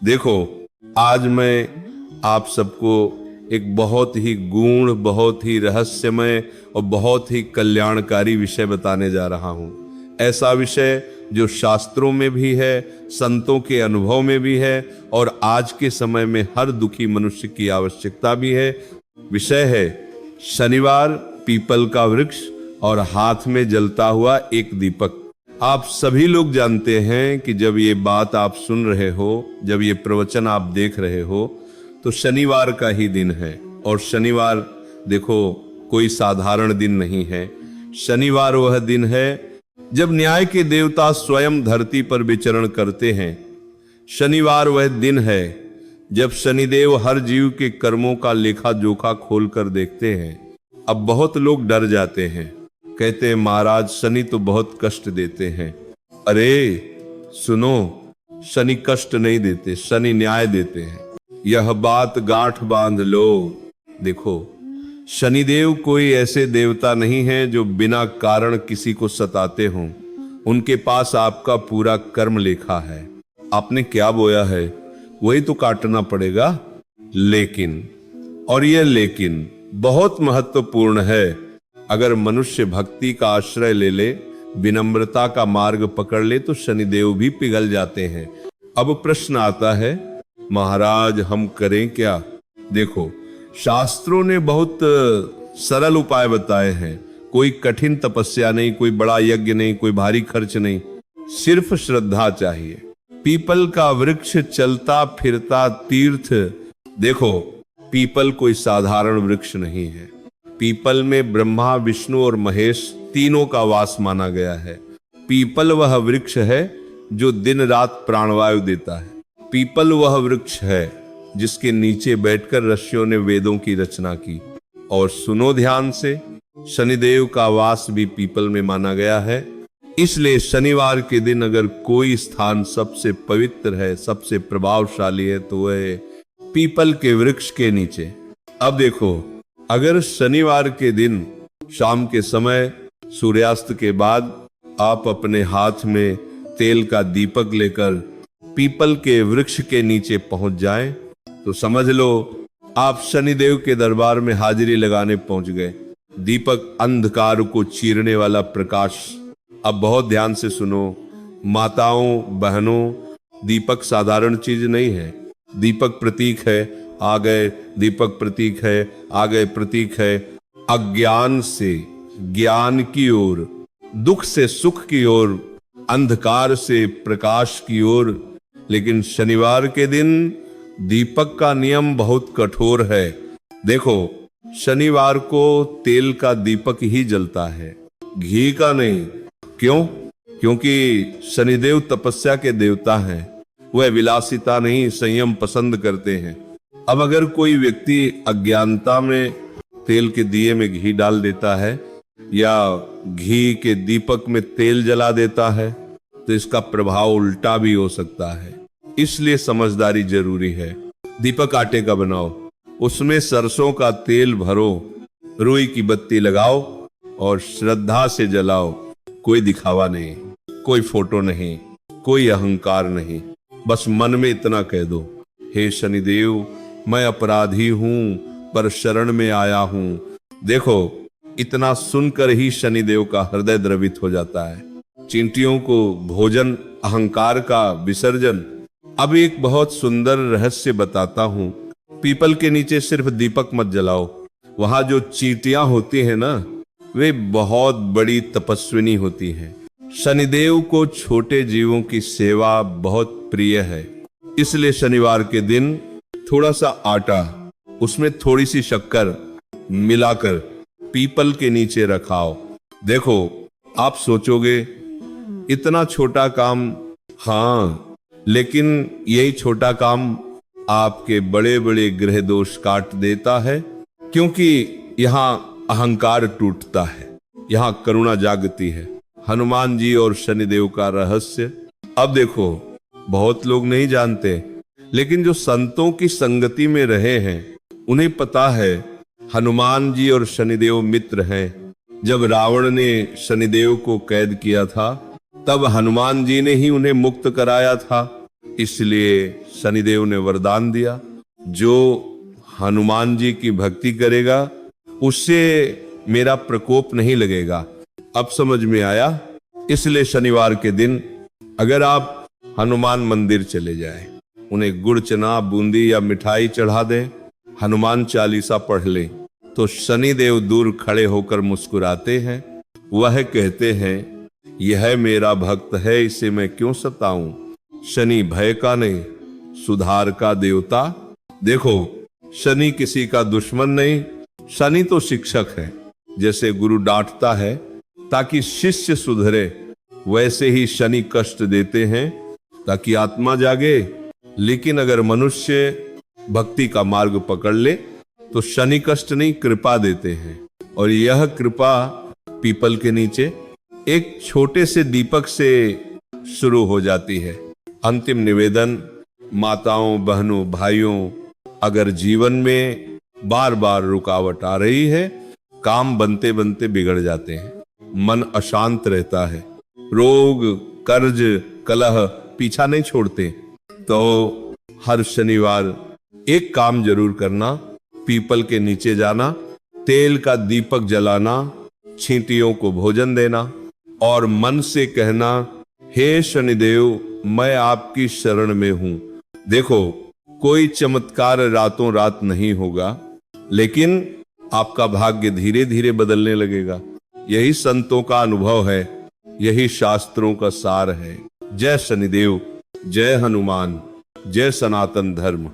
देखो, आज मैं आप सबको एक बहुत ही गूढ़, बहुत ही रहस्यमय और बहुत ही कल्याणकारी विषय बताने जा रहा हूं। ऐसा विषय जो शास्त्रों में भी है, संतों के अनुभव में भी है और आज के समय में हर दुखी मनुष्य की आवश्यकता भी है। विषय है शनिवार, पीपल का वृक्ष और हाथ में जलता हुआ एक दीपक। आप सभी लोग जानते हैं कि जब ये बात आप सुन रहे हो, जब ये प्रवचन आप देख रहे हो, तो शनिवार का ही दिन है। और शनिवार देखो कोई साधारण दिन नहीं है। शनिवार वह दिन है जब न्याय के देवता स्वयं धरती पर विचरण करते हैं। शनिवार वह दिन है जब शनिदेव हर जीव के कर्मों का लेखा जोखा खोल कर देखते हैं। अब बहुत लोग डर जाते हैं, कहते हैं महाराज शनि तो बहुत कष्ट देते हैं। अरे सुनो, शनि कष्ट नहीं देते, शनि न्याय देते हैं। यह बात गांठ बांध लो। देखो, शनिदेव कोई ऐसे देवता नहीं है जो बिना कारण किसी को सताते हों। उनके पास आपका पूरा कर्म लेखा है। आपने क्या बोया है वही तो काटना पड़ेगा। लेकिन, और यह लेकिन बहुत महत्वपूर्ण है, अगर मनुष्य भक्ति का आश्रय ले ले, विनम्रता का मार्ग पकड़ ले, तो शनिदेव भी पिघल जाते हैं। अब प्रश्न आता है महाराज हम करें क्या? देखो, शास्त्रों ने बहुत सरल उपाय बताए हैं। कोई कठिन तपस्या नहीं, कोई बड़ा यज्ञ नहीं, कोई भारी खर्च नहीं, सिर्फ श्रद्धा चाहिए। पीपल का वृक्ष चलता फिरता तीर्थ। देखो, पीपल कोई साधारण वृक्ष नहीं है। पीपल में ब्रह्मा, विष्णु और महेश तीनों का वास माना गया है। पीपल वह वृक्ष है जो दिन रात प्राणवायु देता है। पीपल वह वृक्ष है जिसके नीचे बैठकर ऋषियों ने वेदों की रचना की। और सुनो ध्यान से, शनिदेव का वास भी पीपल में माना गया है। इसलिए शनिवार के दिन अगर कोई स्थान सबसे पवित्र है, सबसे प्रभावशाली है, तो वह पीपल के वृक्ष के नीचे। अब देखो, अगर शनिवार के दिन शाम के समय सूर्यास्त के बाद आप अपने हाथ में तेल का दीपक लेकर पीपल के वृक्ष के नीचे पहुंच जाएं, तो समझ लो आप शनिदेव के दरबार में हाजिरी लगाने पहुंच गए। दीपक अंधकार को चीरने वाला प्रकाश। अब बहुत ध्यान से सुनो माताओं, बहनों, दीपक साधारण चीज नहीं है। दीपक प्रतीक है, आ गए, दीपक प्रतीक है, आ गए, प्रतीक है अज्ञान से ज्ञान की ओर, दुख से सुख की ओर, अंधकार से प्रकाश की ओर। लेकिन शनिवार के दिन दीपक का नियम बहुत कठोर है। देखो, शनिवार को तेल का दीपक ही जलता है, घी का नहीं। क्यों? क्योंकि शनिदेव तपस्या के देवता हैं। वह विलासिता नहीं, संयम पसंद करते हैं। अब अगर कोई व्यक्ति अज्ञानता में तेल के दिए में घी डाल देता है या घी के दीपक में तेल जला देता है, तो इसका प्रभाव उल्टा भी हो सकता है। इसलिए समझदारी जरूरी है। दीपक आटे का बनाओ, उसमें सरसों का तेल भरो, रुई की बत्ती लगाओ और श्रद्धा से जलाओ। कोई दिखावा नहीं, कोई फोटो नहीं, कोई अहंकार नहीं। बस मन में इतना कह दो, हे शनिदेव मैं अपराधी हूं पर शरण में आया हूं। देखो, इतना सुनकर ही शनिदेव का हृदय द्रवित हो जाता है। चींटियों को भोजन, अहंकार का विसर्जन। अब एक बहुत सुंदर रहस्य बताता हूं। पीपल के नीचे सिर्फ दीपक मत जलाओ। वहां जो चींटियां होती हैं ना, वे बहुत बड़ी तपस्विनी होती हैं। शनिदेव को छोटे जीवों की सेवा बहुत प्रिय है। इसलिए शनिवार के दिन थोड़ा सा आटा, उसमें थोड़ी सी शक्कर मिलाकर पीपल के नीचे रखाओ। देखो, आप सोचोगे इतना छोटा काम, हाँ, लेकिन यही छोटा काम आपके बड़े बड़े ग्रह दोष काट देता है। क्योंकि यहां अहंकार टूटता है, यहां करुणा जागती है। हनुमान जी और शनिदेव का रहस्य। अब देखो, बहुत लोग नहीं जानते, लेकिन जो संतों की संगति में रहे हैं उन्हें पता है हनुमान जी और शनिदेव मित्र हैं। जब रावण ने शनिदेव को कैद किया था, तब हनुमान जी ने ही उन्हें मुक्त कराया था। इसलिए शनिदेव ने वरदान दिया, जो हनुमान जी की भक्ति करेगा उससे मेरा प्रकोप नहीं लगेगा। अब समझ में आया। इसलिए शनिवार के दिन अगर आप हनुमान मंदिर चले जाएं, उन्हें गुड़ चना बूंदी या मिठाई चढ़ा दें, हनुमान चालीसा पढ़ लें, तो शनिदेव दूर खड़े होकर मुस्कुराते हैं। वह कहते हैं, यह मेरा भक्त है, इसे मैं क्यों सताऊं। शनि भय का नहीं, सुधार का देवता। देखो, शनि किसी का दुश्मन नहीं, शनि तो शिक्षक है। जैसे गुरु डांटता है ताकि शिष्य सुधरे, वैसे ही शनि कष्ट देते हैं ताकि आत्मा जागे। लेकिन अगर मनुष्य भक्ति का मार्ग पकड़ ले तो शनि कष्ट नहीं, कृपा देते हैं। और यह कृपा पीपल के नीचे एक छोटे से दीपक से शुरू हो जाती है। अंतिम निवेदन, माताओं बहनों भाइयों, अगर जीवन में बार बार रुकावट आ रही है, काम बनते बनते बिगड़ जाते हैं, मन अशांत रहता है, रोग कर्ज कलह पीछा नहीं छोड़ते, तो हर शनिवार एक काम जरूर करना, पीपल के नीचे जाना, तेल का दीपक जलाना, चींटियों को भोजन देना और मन से कहना, हे शनिदेव मैं आपकी शरण में हूं। देखो, कोई चमत्कार रातों रात नहीं होगा, लेकिन आपका भाग्य धीरे धीरे बदलने लगेगा। यही संतों का अनुभव है, यही शास्त्रों का सार है। जय शनिदेव, जय हनुमान, जय सनातन धर्म।